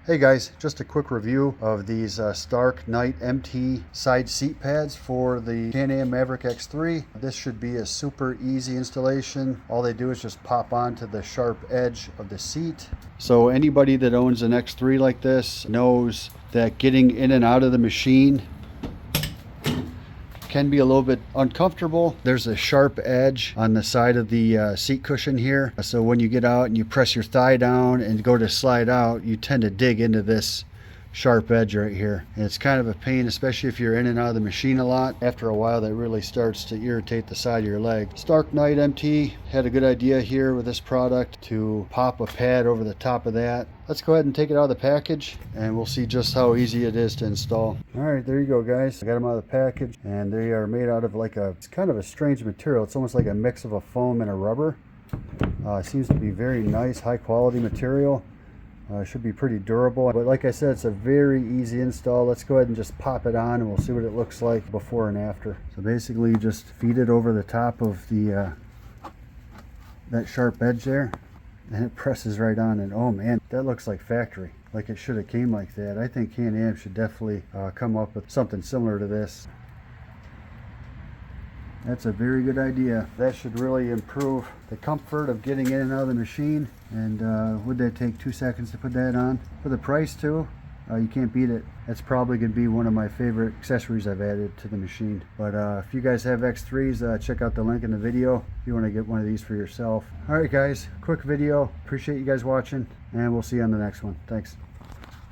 Hey guys, just a quick review of these StarknightMT side seat pads for the Can-Am Maverick X3. This should be a super easy installation. All they do is just pop onto the sharp edge of the seat. So anybody that owns an X3 like this knows that getting in and out of the machine can be a little bit uncomfortable. There's a sharp edge on the side of the seat cushion here. So when you get out and you press your thigh down and go to slide out, you tend to dig into this sharp edge right here. And it's kind of a pain, especially if you're in and out of the machine a lot. After a while, that really starts to irritate the side of your leg. StarknightMT had a good idea here with this product to pop a pad over the top of that. Let's go ahead and take it out of the package and we'll see just how easy it is to install. All right, there you go guys. I got them out of the package and they are made out of it's kind of a strange material. It's almost like a mix of a foam and a rubber. It seems to be very nice, high quality material. Should be pretty durable, but like I said, it's a very easy install. Let's go ahead and just pop it on and we'll see what it looks like before and after. So basically you just feed it over the top of the that sharp edge there and it presses right on, and oh man, that looks like factory, like it should have came like that. I think Can-Am should definitely come up with something similar to this. That's a very good idea. That should really improve the comfort of getting in and out of the machine. And would that take 2 seconds to put that on? For the price too, you can't beat it. That's probably going to be one of my favorite accessories I've added to the machine. But if you guys have X3s, check out the link in the video if you want to get one of these for yourself. Alright guys, quick video. Appreciate you guys watching, and we'll see you on the next one. Thanks.